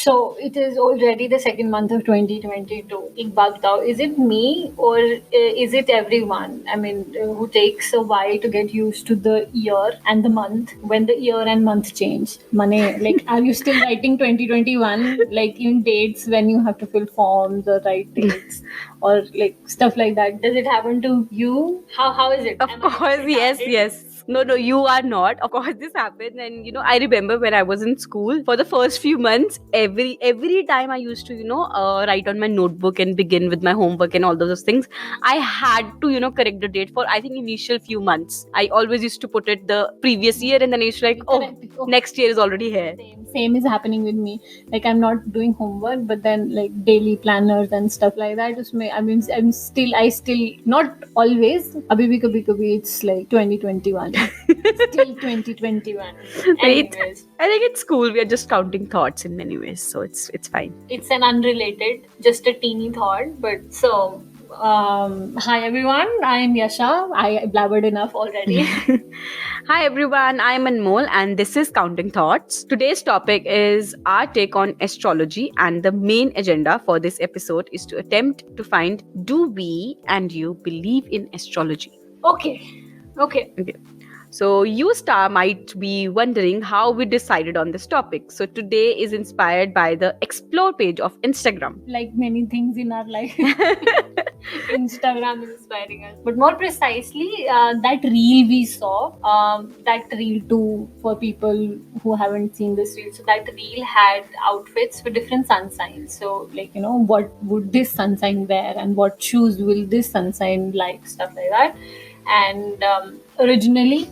So it is already the second month of 2022. एक बात बताओ, is it me or is it everyone? I mean, who takes a while to get used to the year and the month when the year and month change? Mane, like, are you still writing 2021? Like, in dates when you have to fill forms or write dates or like stuff like that. Does it happen to you? How is it? Of course, yes. No, you are not. Of course, this happens, and I remember when I was in school for the first few months. Every time I used to, write on my notebook and begin with my homework and all those things, I had to, correct the date for I think initial few months. I always used to put it the previous year, and then I used to like, next year is already here. Same is happening with me. Like, I'm not doing homework, but then like daily planners and stuff like that. I still not always. Abhi bhi kabhi it's like 2021. Still 2021. Anyways, I think it's cool. We are just counting thoughts in many ways, so it's fine. It's an unrelated, just a teeny thought, but so. Hi everyone, I'm Yasha. I blabbered enough already. Hi everyone, I'm Anmol and this is Counting Thoughts. Today's topic is our take on astrology, and the main agenda for this episode is to attempt to find, do we and you believe in astrology? Okay. So you might be wondering how we decided on this topic. So today is inspired by the Explore page of Instagram. Like many things in our life, Instagram is inspiring us. But more precisely, that reel we saw, that reel too, for people who haven't seen this reel. So that reel had outfits for different sun signs. So like, what would this sun sign wear and what shoes will this sun sign like, stuff like that. And originally,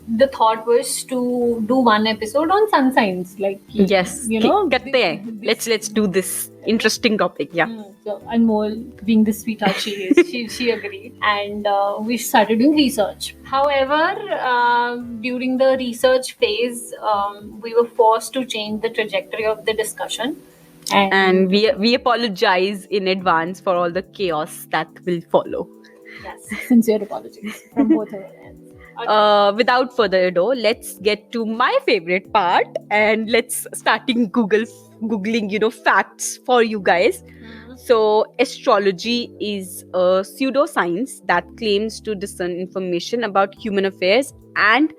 the thought was to do one episode on sun signs, like yes, let's do this interesting topic. Yeah. So Anmol, being the sweetheart she is, she agreed, and we started doing research. However, during the research phase, we were forced to change the trajectory of the discussion. And we apologize in advance for all the chaos that will follow. Yes, sincere apologies from both of us. Without further ado, let's get to my favorite part and let's starting googling facts for you guys. So astrology is a pseudoscience that claims to discern information about human affairs and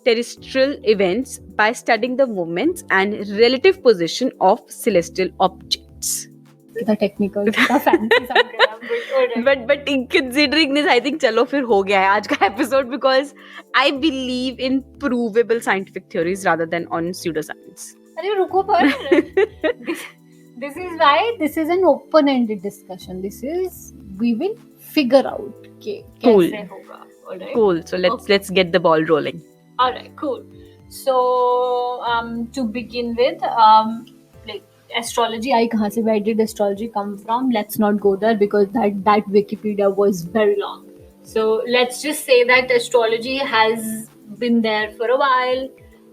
terrestrial events by studying the movements and relative position of celestial objects. कितना technical, कितना fancy sound कर रहा है. But in considering this, I think चलो फिर हो गया है आज का episode, because I believe in provable scientific theories rather than on pseudoscience. अरे रुको पर. This is why this is an open-ended discussion. This is, we will figure out कि कैसे होगा. Alright. Cool. So let's get the ball rolling. Alright, cool. So to begin with, like astrology, where did astrology come from? Let's not go there because that Wikipedia was very long. So let's just say that astrology has been there for a while,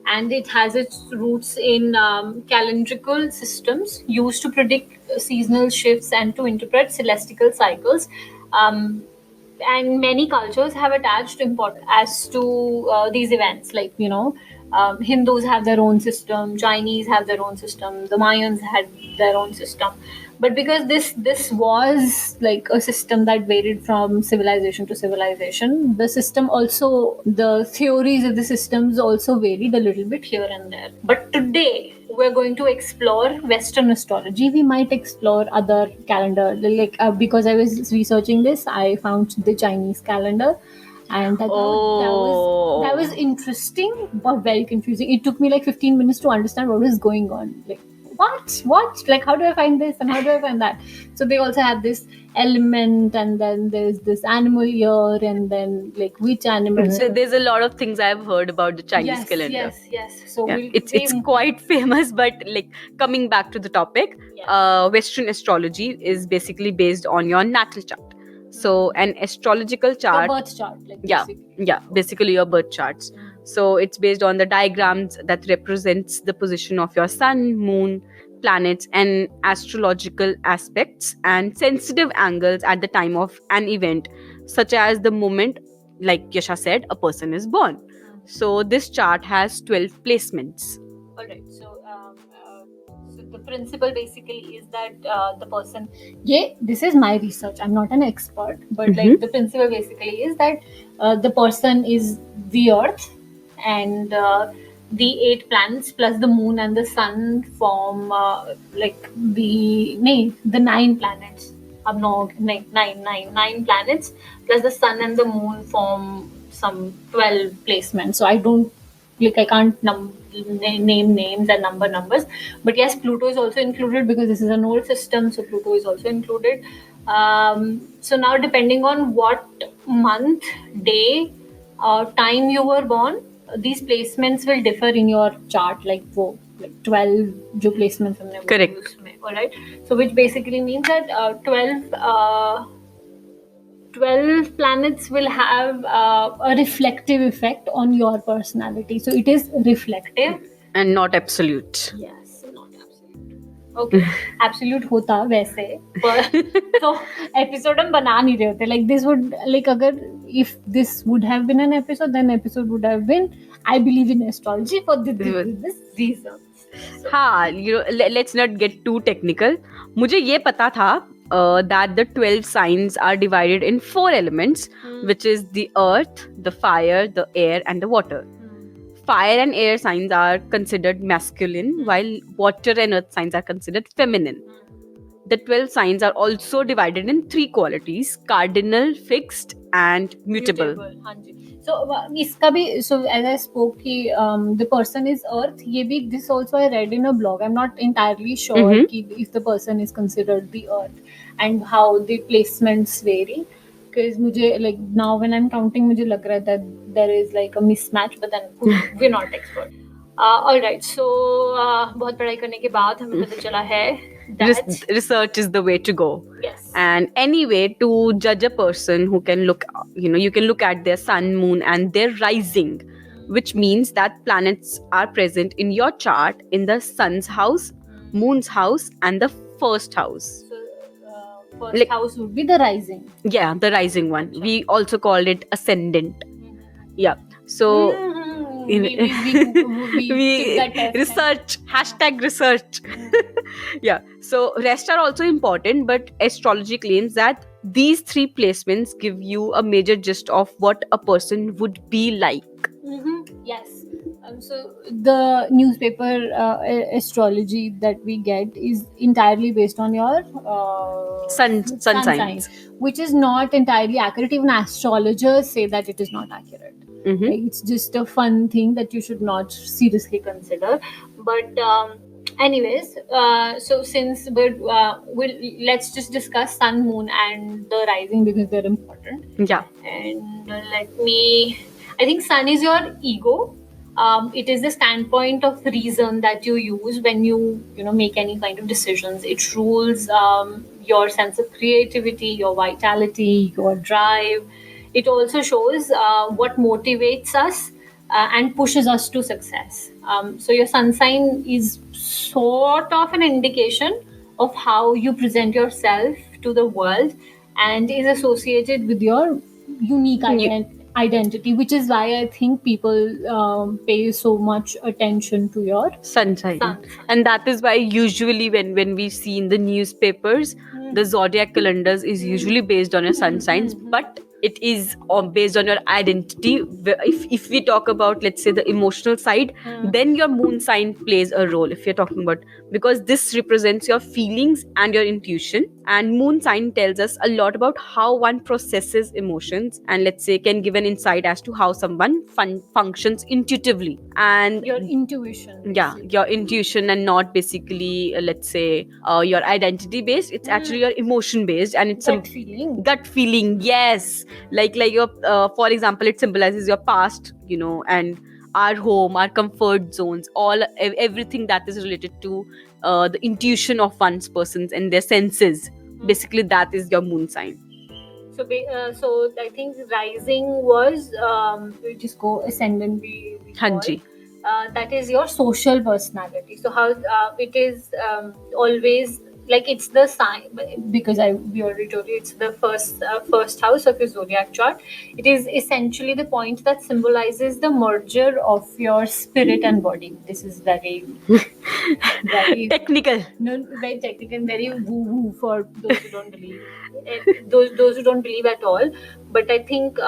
and it has its roots in calendrical systems used to predict seasonal shifts and to interpret celestial cycles. And many cultures have attached importance as to these events. Like, Hindus have their own system, Chinese have their own system, the Mayans had their own system. But because this was like a system that varied from civilization to civilization, the theories of the systems also varied a little bit here and there. But today, we're going to explore Western astrology. We might explore other calendar, because I was researching this, I found the Chinese calendar, and that was interesting but very confusing. It took me like 15 minutes to understand what was going on. Like, what? Like, how do I find this and how do I find that? So they also have this element, and then there's this animal year, and then like which animal. So there's a lot of things I've heard about the Chinese calendar. Yes. So it's quite famous, but like coming back to the topic, Western astrology is basically based on your natal chart. So an astrological chart, your birth chart, basically your birth charts. So it's based on the diagrams that represents the position of your sun, moon, planets, and astrological aspects and sensitive angles at the time of an event, such as the moment, like Yasha said, a person is born. So this chart has 12 placements. Alright, So the principle basically is that the person, yeah, this is my research. I'm not an expert, but like the principle basically is that the person is the Earth, and the 8 planets plus the Moon and the Sun form like the 9 planets. अब no, nine planets plus the Sun and the Moon form some 12 placements. So I can't name names and numbers, but yes, Pluto is also included because this is an old system, so Pluto is also included. So now, depending on what month, day, time you were born, these placements will differ in your chart. Like 12 जो placements हमने Correct. उसमें, all right. So which basically means that 12 planets will have a reflective effect on your personality. So it is reflective and not absolute. Yes, not absolute. Okay, absolute होता वैसे, पर तो episode हम बना नहीं रहे होते. Like this would, like अगर if this would have been an episode, then episode would have been I believe in astrology for this reason. हाँ, let's not get too technical. मुझे ये पता था that the 12 signs are divided in 4 elements, which is the earth, the fire, the air, and the water. Fire and air signs are considered masculine, while water and earth signs are considered feminine. The 12 signs are also divided in 3 qualities: cardinal, fixed, and mutable. हाँ जी. So इसका भी, so as I spoke कि the person is earth, ये भी this also I read in a blog. I'm not entirely sure कि if the person is considered the earth and how the placements vary. Because मुझे like now when I'm counting मुझे लग रहा है that there is like a mismatch, but then we're not expert. All right, so बहुत पढ़ाई करने के बाद हमें पता चला है that research is the way to go. Yes. And anyway, to judge a person who can look, you can look at their sun, moon, and their rising, which means that planets are present in your chart in the sun's house, moon's house, and the first house. So first house would be the rising. Yeah, the rising one. We also call it ascendant. Yeah. So we research, #research. Yeah. So rest are also important, but astrology claims that these 3 placements give you a major gist of what a person would be like. Yes. So the newspaper astrology that we get is entirely based on your sun signs, which is not entirely accurate. Even astrologers say that it is not accurate. Like, it's just a fun thing that you should not seriously consider. But anyways, so since let's just discuss sun, moon, and the rising because they're important. Yeah. And I think sun is your ego. It is the standpoint of reason that you use when you make any kind of decisions. It rules your sense of creativity, your vitality, your drive. It also shows what motivates us and pushes us to success. So your sun sign is sort of an indication of how you present yourself to the world and is associated with your unique identity, which is why I think people pay so much attention to your sun sign. And that is why usually when we see in the newspapers, the zodiac calendars is usually based on your sun signs, but it is based on your identity. If we talk about, let's say, the emotional side, then your moon sign plays a role. If you're talking about, because this represents your feelings and your intuition, and moon sign tells us a lot about how one processes emotions, and let's say can give an insight as to how someone functions intuitively. And your intuition, yeah, your intuition, and not basically let's say your identity based. It's actually your emotion based, and it's gut feeling. Yes, like your for example, it symbolizes your past, and our home, our comfort zones, everything that is related to the intuition of one's persons and their senses. Basically, that is your moon sign. So I think rising was just go ascendant. Hanji. That is your social personality. So how it is always like it's the sign, because we already told you it's the first house of your zodiac chart. It is essentially the point that symbolizes the merger of your spirit and body. This is very Very Technical. no, very technical and very woo-woo for those who don't believe. Those who don't believe at all. But I think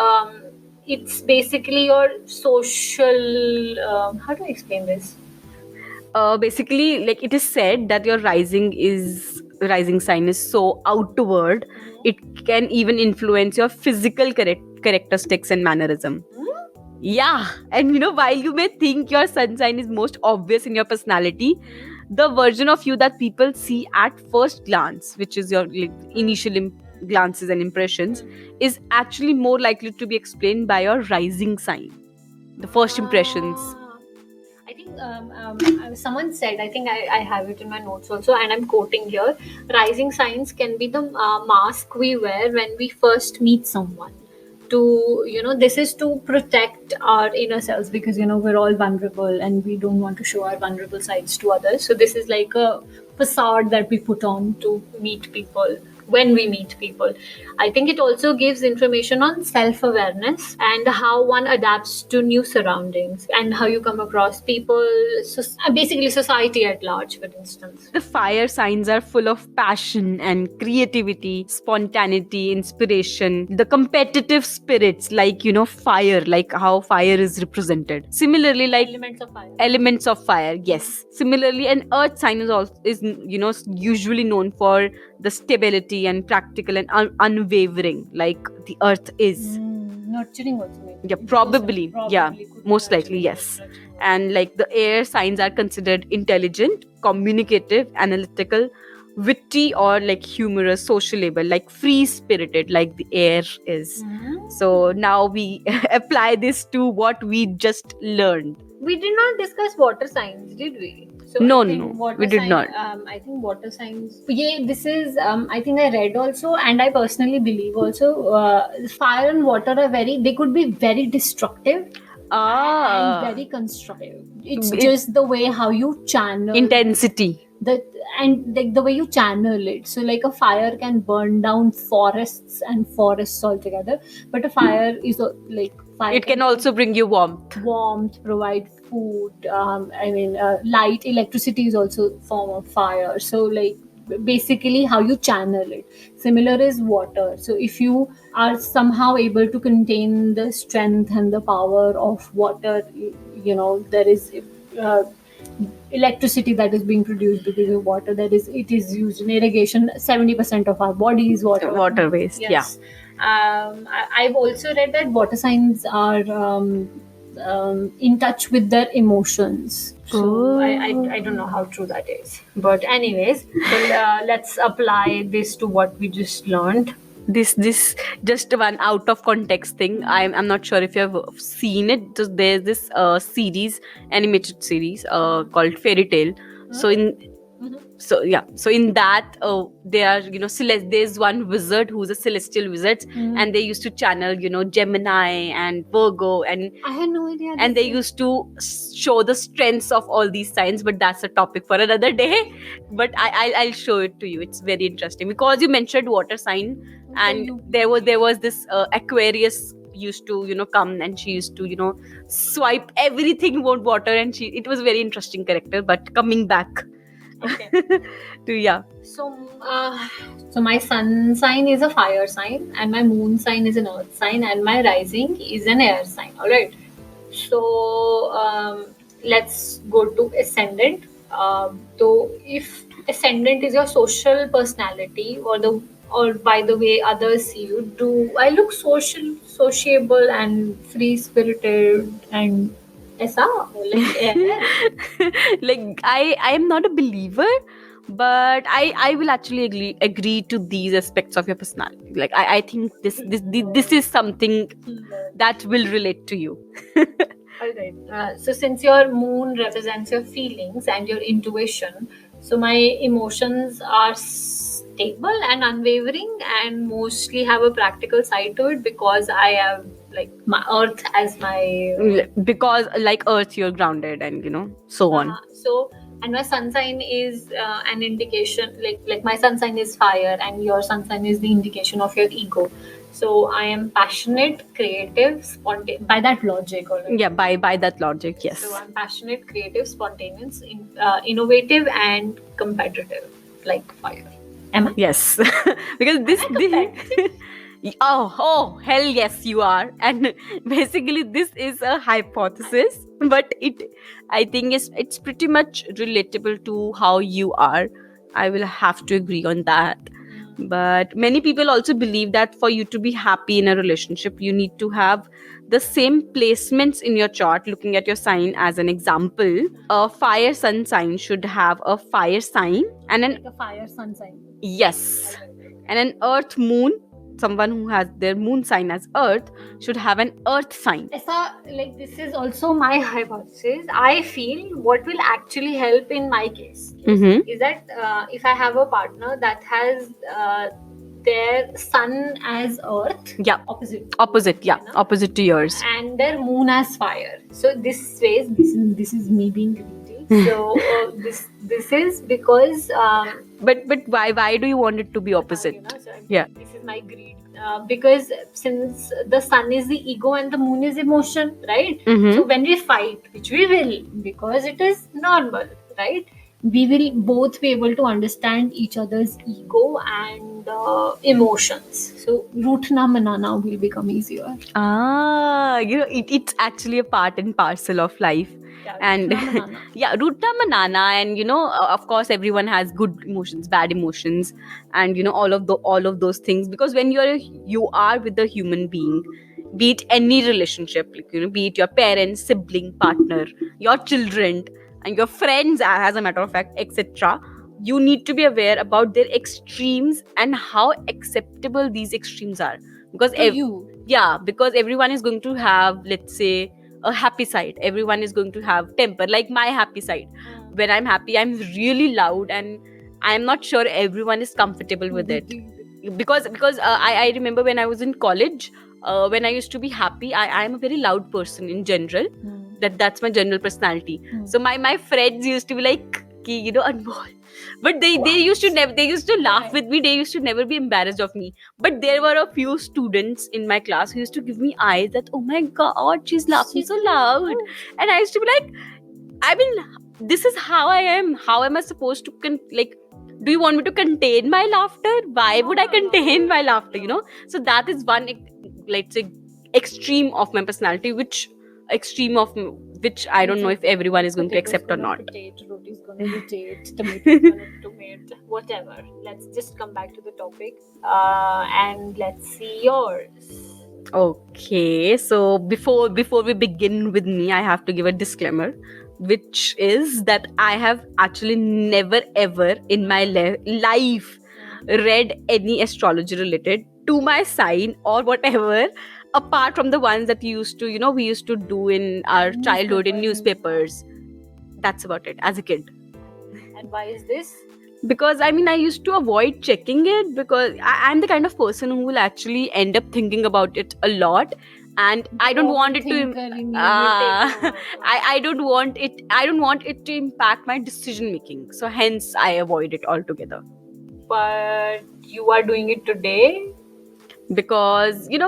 it's basically your social. How do I explain this? Basically, like it is said that your rising sign is so outward, it can even influence your physical characteristics and mannerism. Yeah, and while you may think your sun sign is most obvious in your personality, the version of you that people see at first glance, which is your like, initial glances and impressions, is actually more likely to be explained by your rising sign. The first impressions. I think someone said, I think I have it in my notes also, and I'm quoting here, rising signs can be the mask we wear when we first meet someone. This is to protect our inner selves because, we're all vulnerable and we don't want to show our vulnerable sides to others. So this is like a facade that we put on to meet people when we meet people. I think it also gives information on self awareness and how one adapts to new surroundings and how you come across people, basically society at large, for instance. The fire signs are full of passion and creativity, spontaneity, inspiration, the competitive spirits, like, fire, like how fire is represented. Similarly, like elements of fire, yes. Similarly, an earth sign is usually known for the stability and practical and unwavering, like the earth is. Nurturing also, maybe. Yeah, probably yeah, most likely, yes. And like the air signs are considered intelligent, communicative, analytical, witty, or like humorous, sociable, like free spirited, like the air is. So now we apply this to what we just learned. We did not discuss water signs, did we? So No, I think no, we did not. I think water signs. Yeah, this is. I think I read also, and I personally believe also. Fire and water are they could be very destructive and very constructive. It's just the way how you channel intensity. And like the way you channel it. So like a fire can burn down forests and forests altogether, but a fire is like fire. It can also bring you warmth, provide food. Light, electricity is also a form of fire. So like basically how you channel it. Similar is water. So if you are somehow able to contain the strength and the power of water, there is electricity that is being produced because of water. It is used in irrigation. 70% of our body is water waste. Yes. I've also read that water signs are in touch with their emotions. So I don't know how true that is, but anyways, let's apply this to what we just learned. This just one out of context thing. I'm not sure if you have seen it. There's this animated series called Fairy Tale. So in that they are there's one wizard who's a celestial wizard, and they used to channel Gemini and Virgo, and I had no idea. And they used to show the strengths of all these signs, but that's a topic for another day. But I'll show it to you. It's very interesting because you mentioned water sign, and there was this Aquarius used to come, and she used to swipe everything with water, and it was a very interesting character. But coming back. Okay. So my sun sign is a fire sign, and my moon sign is an earth sign, and my rising is an air sign. All right. So let's go to ascendant. So if ascendant is your social personality or by the way others see you, do I look sociable and free spirited and like I am not a believer, but I will actually agree to these aspects of your personality. Like I think this is something that will relate to you. Alright. So since your moon represents your feelings and your intuition, so my emotions are stable and unwavering and mostly have a practical side to it because I have like my earth as my because like earth you're grounded and so on. And my sun sign is an indication, like my sun sign is fire and your sun sign is the indication of your ego. So I am passionate, creative, spontaneous. By that logic, already. Yeah, by that logic, yes. So I'm passionate, creative, spontaneous, innovative, and competitive, like fire. Am I? Yes, because oh hell yes you are. And basically this is a hypothesis, but I think it's pretty much relatable to how you are. I will have to agree on that. But many people also believe that for you to be happy in a relationship, you need to have the same placements in your chart. Looking at your sign as an example, a fire sun sign should have a fire sign and an Like a fire sun sign. yes, and an earth moon. Someone who has their moon sign as earth should have an earth sign. Like this is also my hypothesis. I feel what will actually help in my case is that if I have a partner that has their sun as earth, Yeah, opposite, yeah, opposite to yours. and their moon as fire. So this is me being greedy. So this is because but why do you want it to be opposite? Yeah, this is my greed. Because since the sun is the ego and the moon is emotion, right? So when we fight, which we will, because it is normal, right? We will both be able to understand each other's ego and emotions. So rootna manana will become easier. It's actually a part and parcel of life. And yeah, Ruta Manana, and of course everyone has good emotions, bad emotions, and all of those things, because when you are with a human being, be it any relationship, like be it your parents, sibling, partner, your children, and your friends, as a matter of fact, etc., you need to be aware about their extremes and how acceptable these extremes are, because because everyone is going to have, let's say, a happy side. Everyone is going to have temper, like my happy side. When I'm happy, I'm really loud, and I'm not sure everyone is comfortable with it. Because I remember when I was in college, when I used to be happy, I am a very loud person in general. That's my general personality. So my friends used to be like, Anmol. But they used to laugh with me. They used to never be embarrassed of me. But there were a few students in my class who used to give me eyes that, oh my god, she's laughing so loud. And I used to be like, I mean, this is how I am. How am I supposed to do you want me to contain my laughter? Why would I contain my laughter? So that is one, let's say, extreme of my personality, which I don't know if everyone is going to accept or not. Roti is going to rotate, tomato is going to tomate, whatever. Let's just come back to the topic and let's see yours. Okay, so before we begin with me, I have to give a disclaimer, which is that I have actually never ever in my life read any astrology related to my sign or whatever, apart from the ones that we used to do in our childhood in newspapers. That's about it, as a kid. And why is this? Because I used to avoid checking it, because I'm the kind of person who will actually end up thinking about it a lot, and I don't want it to I don't want it to impact my decision making, so hence I avoid it altogether. But you are doing it today because I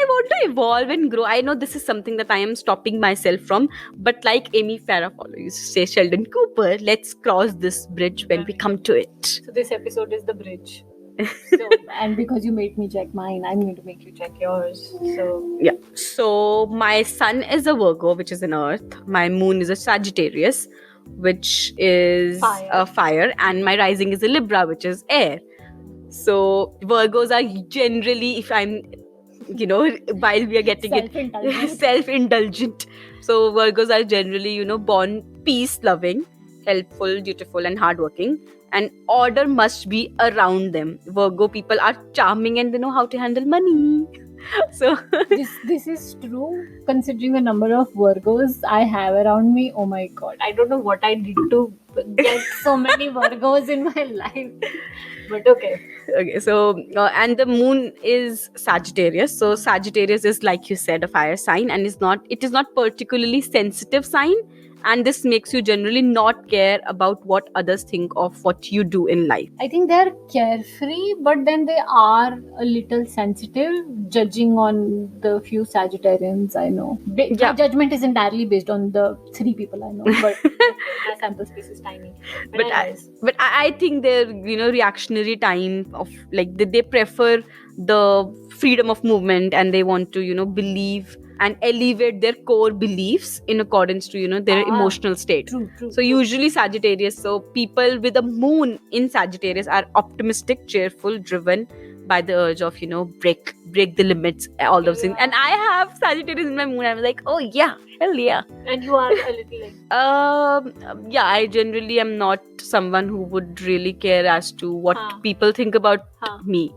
want to evolve and grow. I know this is something that I am stopping myself from, but like Amy Farrah used to say, Sheldon Cooper, let's cross this bridge when we come to it. So this episode is the bridge. So, and because you made me check mine, I'm going to make you check yours. So yeah. So my sun is a Virgo, which is an earth. My moon is a Sagittarius, which is a fire, and my rising is a Libra, which is air. So Virgos are generally, if I'm while we are getting self-indulgent. So Virgos are generally, born peace-loving, helpful, dutiful, and hardworking. And order must be around them. Virgo people are charming and they know how to handle money. So this is true, considering the number of Virgos I have around me. Oh my god, I don't know what I did to get so many Virgos in my life. But okay, so and the moon is Sagittarius. So Sagittarius is, like you said, a fire sign, and it is not particularly sensitive sign, and this makes you generally not care about what others think of what you do in life. I think they're carefree, but then they are a little sensitive, judging on the few Sagittarians I know. My judgment is entirely based on the 3 people I know, but my sample space is tiny. But I think their reactionary time of like they prefer the freedom of movement, and they want to believe and elevate their core beliefs in accordance to their emotional state. True. So usually Sagittarius, so people with a moon in Sagittarius are optimistic, cheerful, driven by the urge of break the limits, all those things. And I have Sagittarius in my moon. I'm like, oh yeah, hell yeah. And you are a little like yeah, I generally am not someone who would really care as to what people think about me.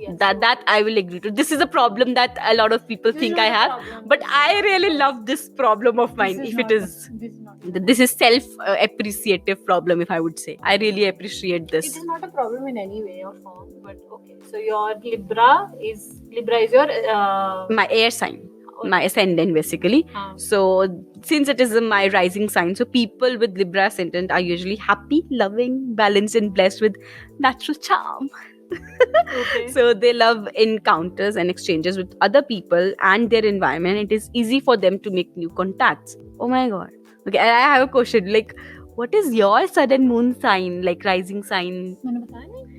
Yes. That I will agree to. This is a problem that a lot of people think I have, but I really love this problem of mine. This is self-appreciative problem, if I would say. I really appreciate this. It is not a problem in any way or form, but okay. So your Libra is your my air sign. My ascendant, basically. So since it is my rising sign, so people with Libra ascendant are usually happy, loving, balanced, and blessed with natural charm. Okay. So they love encounters and exchanges with other people and their environment. It is easy for them to make new contacts. Oh my god. Okay, I have a question. Like, what is your sun and moon sign? Like rising sign?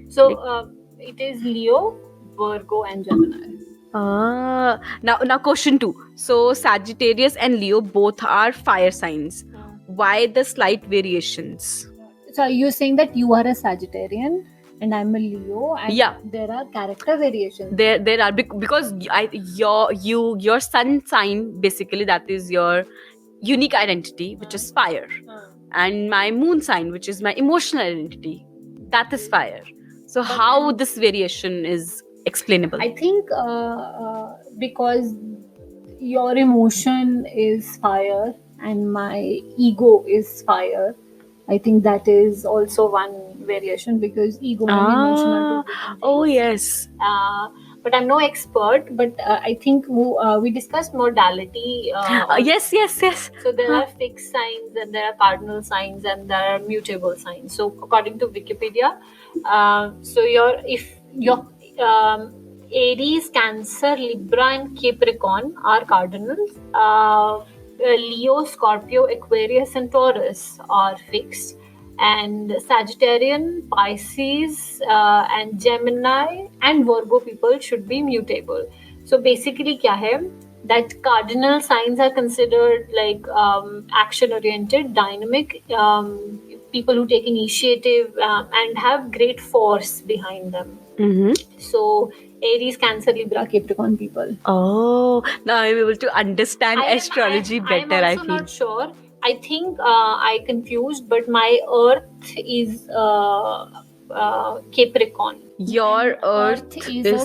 So it is Leo, Virgo, and Gemini. Now question 2. So Sagittarius and Leo both are fire signs. Why the slight variations? So you're saying that you are a Sagittarian and I'm a Leo, and there are character variations. There are, because your sun sign, basically, that is your unique identity, which is fire, and my moon sign, which is my emotional identity, that is fire. So how this variation is explainable? I think because your emotion is fire and my ego is fire. I think that is also one variation, because ego and emotion are two different things. Oh yes. But I'm no expert, but I think we discussed modality. Yes. So there are fixed signs, and there are cardinal signs, and there are mutable signs. So according to Wikipedia, so if your Aries, Cancer, Libra, and Capricorn are cardinals. Leo, Scorpio, Aquarius, and Taurus are fixed, and Sagittarian, Pisces, and Gemini and Virgo people should be mutable. So basically, kya hai? That cardinal signs are considered like action-oriented, dynamic, people who take initiative and have great force behind them. Mm-hmm. So Aries, Cancer, Libra, Capricorn people. Oh, now I'm able to understand astrology better. I'm also not sure. I think I confused, but my Earth is Capricorn. Your Earth is the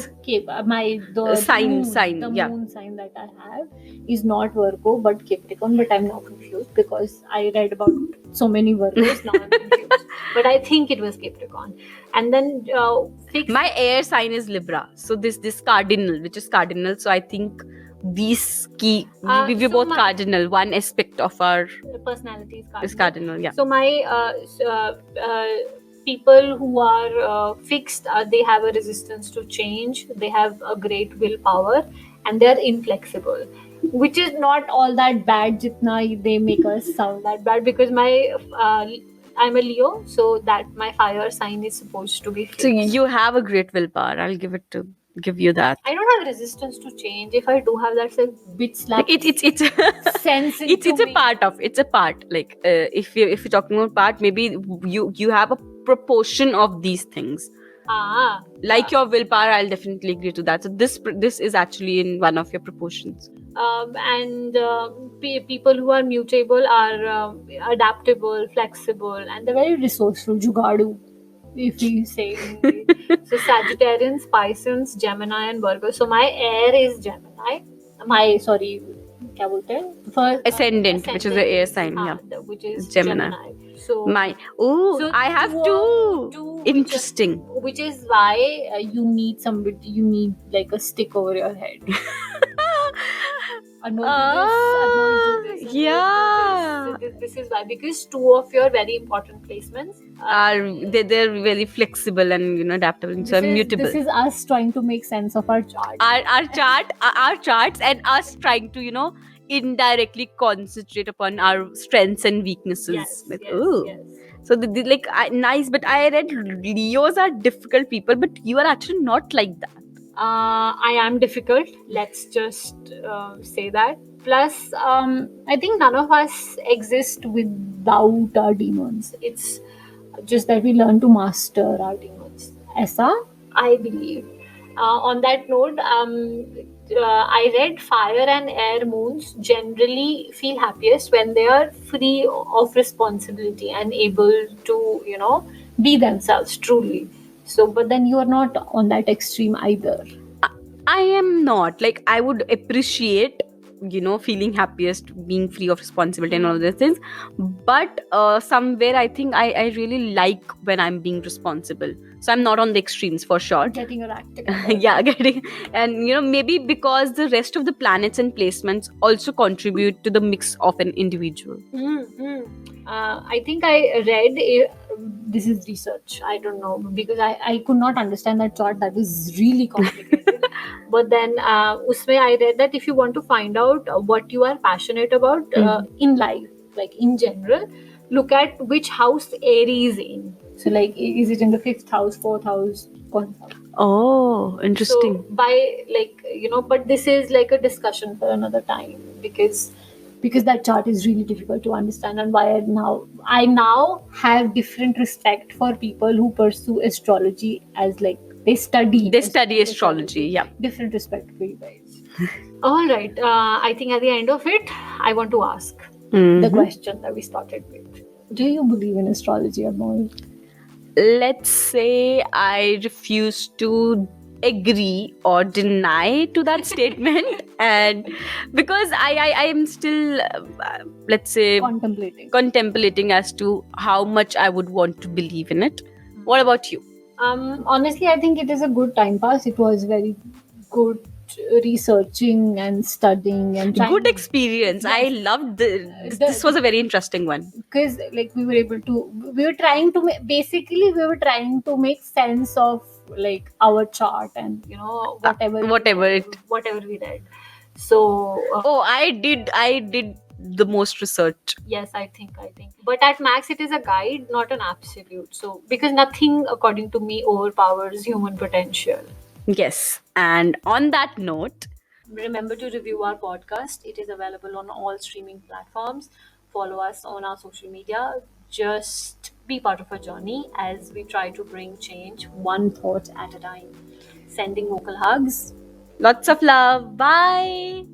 sign. Moon sign that I have is not Virgo but Capricorn. But I'm not confused because I read about so many Virgos. Now I'm confused. But I think it was Capricorn. And then my air sign is Libra. So this cardinal, which is cardinal. So I think these key we're both cardinal. One aspect of our personality is cardinal. Yeah. So my people who are fixed, they have a resistance to change. They have a great willpower, and they are inflexible, which is not all that bad. Jitna they make us sound that bad, because I'm a Leo, so that my fire sign is supposed to be fixed. So you have a great willpower. I'll give you that. I don't have resistance to change. If I do have that, it's a bit slap. It's sense it's a part of. It's a part. Like if you're talking about part, maybe you have a proportion of these things. Like your willpower, I'll definitely agree to that. So this is actually in one of your proportions. And people who are mutable are adaptable, flexible, and they're very resourceful. Jugadu, if you say. So Sagittarians, Pisces, Gemini, and Virgo. So my air is Gemini. क्या बोलते हैं? First, ascendant, which is the air sign, which is Gemini. So I have two. Interesting. Which is why you need somebody. You need like a stick over your head. Yeah. this is why, because two of your very important placements They're really flexible and adaptable, so mutable. This is us trying to make sense of our chart. Our charts, and us trying to indirectly concentrate upon our strengths and weaknesses. Yes, Ooh. yes. So nice, but I read Leos are difficult people, but you are actually not like that. I am difficult. Let's just say that. Plus, I think none of us exist without our demons. It's just that we learn to master our demons. Esa, I believe. On that note, I read fire and air moons generally feel happiest when they are free of responsibility and able to, be themselves truly. So, but then you are not on that extreme either. I am not. Like, I would appreciate, feeling happiest, being free of responsibility and all those things. But somewhere I think I really like when I'm being responsible. So I'm not on the extremes for sure. Getting your act together. Yeah, getting. And, maybe because the rest of the planets and placements also contribute to the mix of an individual. I think I read this is research. I don't know, because I could not understand that chart. That was really complicated. But then usme I read that if you want to find out what you are passionate about in life, like in general, look at which house Aries in. So like, is it in the 5th house, 4th house? Oh, interesting. So by but this is like a discussion for another time, because that chart is really difficult to understand, and why I now have different respect for people who pursue astrology as like they study astrology. Yeah. Different respect for you guys. All right. I think at the end of it, I want to ask the question that we started with. Do you believe in astrology or not? Let's say I refuse to agree or deny to that statement, and because I am still let's say contemplating as to how much I would want to believe in it. What about you? Honestly, I think it is a good time pass. It was very good researching and studying and good experience. Yes. I loved this was a very interesting one, because like we were trying to trying to make sense of like our chart and whatever we read. So I did the most research. Yes, I think. But at max, it is a guide, not an absolute. So, because nothing, according to me, overpowers human potential. Yes. And on that note, remember to review our podcast. It is available on all streaming platforms. Follow us on our social media. Just be part of our journey as we try to bring change one thought at a time. Sending vocal hugs. Lots of love. Bye.